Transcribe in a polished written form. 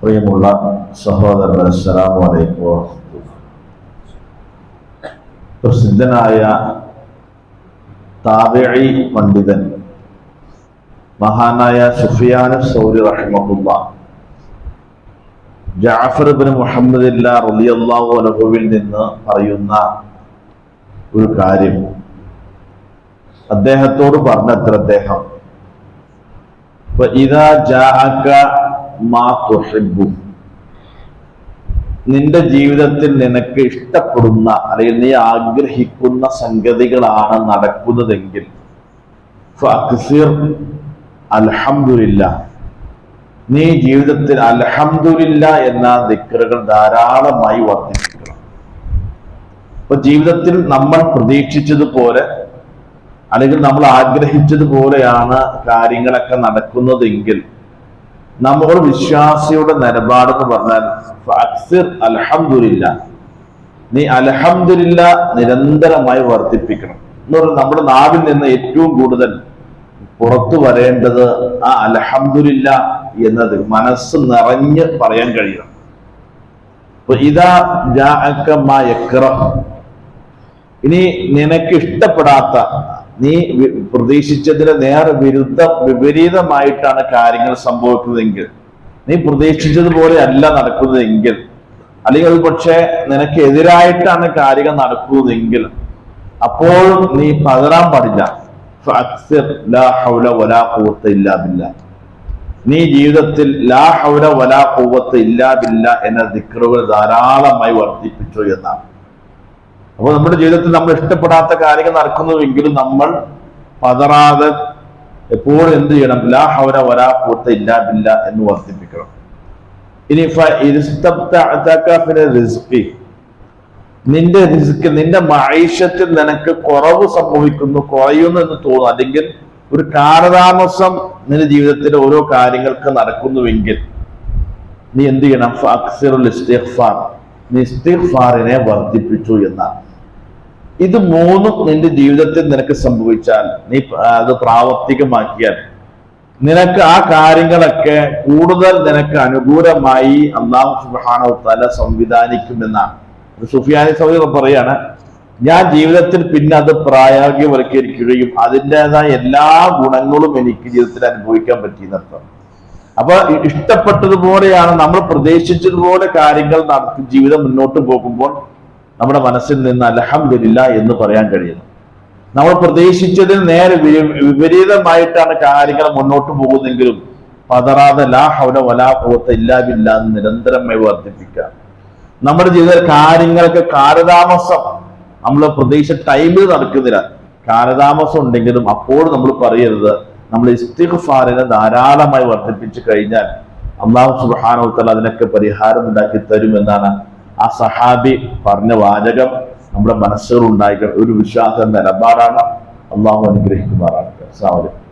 പ്രിയമുള്ള സഹോദരൻ, അസ്സലാമു അലൈക്കും വറഹ്മത്തുള്ളാഹി. പ്രസിദ്ധനായ താബിഈ പണ്ഡിതൻ മഹാനായ സുഫിയാൻ സൗരി റഹിമഹുല്ലാഹ് ജഅഫർ ഇബ്നു മുഹമ്മദില്ല റളിയല്ലാഹു അൻഹുവിൽ നിന്ന് പറയുന്ന ഒരു കാര്യം അദ്ദേഹത്തോട് പറഞ്ഞത്ര അദ്ദേഹം ഇദാ ജാഅക മാ തുഹിബ്ബു, നിന്റെ ജീവിതത്തിൽ നിനക്ക് ഇഷ്ടപ്പെടുന്ന അല്ലെങ്കിൽ നീ ആഗ്രഹിക്കുന്ന സംഗതികളാണ് നടക്കുന്നതെങ്കിൽ ഫഅക്സിർ അൽഹംദുലില്ലാഹ്, നീ ജീവിതത്തിൽ അൽഹംദുലില്ലാഹ് എന്ന ദിക്റുകൾ ധാരാളമായി വർദ്ധിപ്പിക്കണം. അപ്പൊ ജീവിതത്തിൽ നമ്മൾ പ്രതീക്ഷിച്ചതുപോലെ അല്ലെങ്കിൽ നമ്മൾ ആഗ്രഹിച്ചതുപോലെയാണ് കാര്യങ്ങളൊക്കെ നടക്കുന്നതെങ്കിൽ നമ്മൾ വിശ്വാസിയുടെ നിലപാടെന്ന് പറഞ്ഞാൽ ഫഅക്സിർ അൽഹംദുലില്ലാഹ്, നീ അൽഹംദുലില്ലാഹ് നിരന്തരമായി വർദ്ധിപ്പിക്കണം എന്ന് പറഞ്ഞാൽ നമ്മുടെ നാവിൽ നിന്ന് ഏറ്റവും കൂടുതൽ പുറത്തു വരേണ്ടത് ആ അൽഹംദുലില്ലാഹ് എന്നത് മനസ്സ് നിറഞ്ഞ് പറയാൻ കഴിയണം. ഇദാ ജാഅക മാ യക്റഹ്, ഇനി നിനക്ക് ഇഷ്ടപ്പെടാത്ത, നീ പ്രതീക്ഷിച്ചതിന് വിപരീതമായിട്ടാണ് കാര്യങ്ങൾ സംഭവിക്കുന്നതെങ്കിൽ, നീ പ്രതീക്ഷിച്ചതുപോലെ അല്ല നടക്കുന്നതെങ്കിൽ, അല്ലെങ്കിൽ അത് പക്ഷേ നിനക്ക് എതിരായിട്ടാണ് കാര്യങ്ങൾ നടക്കുന്നതെങ്കിൽ അപ്പോഴും നീ പതറാൻ പാടില്ല. ലാ ഹൗല വലാ ഖുവത ഇല്ലാ ബില്ലാഹ്, നീ ജീവിതത്തിൽ ലാ ഹൗല വലാ ഖുവത ഇല്ലാ ബില്ലാഹ് എന്ന ദിക്റുകൾ ധാരാളമായി വർദ്ധിപ്പിച്ചു എന്നാണ്. അപ്പോൾ നമ്മുടെ ജീവിതത്തിൽ നമ്മൾ ഇഷ്ടപ്പെടാത്ത കാര്യങ്ങൾ നടക്കുന്നുവെങ്കിലും നമ്മൾ പതറാതെ എപ്പോഴും എന്ത് ചെയ്യണം? ലാ ഹൗല വലാ ഖുവത ഇല്ലാ ബില്ലാഹ് എന്ന് വർദ്ധിപ്പിക്കണം. ഇനി നിന്റെ റിസ്ക്, നിന്റെ മഈശത്തിൽ നിനക്ക് കുറവ് സംഭവിക്കുന്നു, കുറയുന്നു എന്ന് തോന്നുന്നു, അല്ലെങ്കിൽ ഒരു കാലതാമസം നിന്റെ ജീവിതത്തിൽ ഓരോ കാര്യങ്ങൾക്ക് നടക്കുന്നുവെങ്കിൽ നീ എന്ത് ചെയ്യണം? ഫഅക്സിറുൽ ഇസ്തിഗ്ഫാർ, നീ ഇസ്തിഗ്ഫാറിനെ വർദ്ധിപ്പിച്ചു എന്നാണ്. ഇത് മൂന്നും നിന്റെ ജീവിതത്തിൽ നിനക്ക് സംഭവിച്ചാൽ, നീ അത് പ്രാവർത്തികമാക്കിയാൽ നിനക്ക് ആ കാര്യങ്ങളൊക്കെ കൂടുതൽ നിനക്ക് അനുകൂലമായി അല്ലാഹു സുബ്ഹാനഹു വ തആല സംവിധാനിക്കുമെന്നാണ്. സുഫിയാനി സൗരി പറയാണ്, ഞാൻ ജീവിതത്തിൽ പിന്നെ അത് പ്രായോഗികവൽക്കരിക്കുകയും അതിൻ്റെതായ എല്ലാ ഗുണങ്ങളും എനിക്ക് ജീവിതത്തിൽ അനുഭവിക്കാൻ പറ്റിയെന്നർത്ഥം. അപ്പൊ ഇഷ്ടപ്പെട്ടതുപോലെയാണ്, നമ്മൾ പ്രതീക്ഷിച്ചതുപോലെ കാര്യങ്ങൾ നടത്തി ജീവിതം മുന്നോട്ട് പോകുമ്പോൾ നമ്മുടെ മനസ്സിൽ നിന്ന് അൽഹംദുലില്ലാഹ് എന്ന് പറയാൻ കഴിയുന്നു. നമ്മൾ പ്രതീക്ഷിച്ചതിന് നേരെ വിപരീതമായിട്ടാണ് കാര്യങ്ങൾ മുന്നോട്ട് പോകുന്നെങ്കിലും പതറാതെ ലാ ഹൗല വലാ ഖുവത ഇല്ലാ ബില്ലാഹ് നിരന്തരമായി വർദ്ധിപ്പിക്കുക. നമ്മുടെ ജീവിതത്തിൽ കാര്യങ്ങൾക്ക് കാലതാമസം, നമ്മൾ പ്രതീക്ഷ ടൈമിൽ നടക്കുന്നില്ല, കാലതാമസം ഉണ്ടെങ്കിലും അപ്പോൾ നമ്മൾ പറയരുത്. നമ്മൾ ഇസ്തിഗ്ഫാറിനെ ധാരാളമായി വർദ്ധിപ്പിച്ചു കഴിഞ്ഞാൽ അല്ലാഹു സുബ്ഹാനഹു വ തആല അതിനൊക്കെ പരിഹാരം ഉണ്ടാക്കി തരുമെന്നാണ് ആ സഹാബി പറഞ്ഞ വാചകം. നമ്മുടെ മനസ്സുകൾ ഉണ്ടായിരിക്കുന്ന ഒരു വിശ്വാസ നിലപാടാണ്. അള്ളാഹു അനുഗ്രഹിക്കുമാറാകട്ടെ. അസ്സലാമു അലൈക്കും.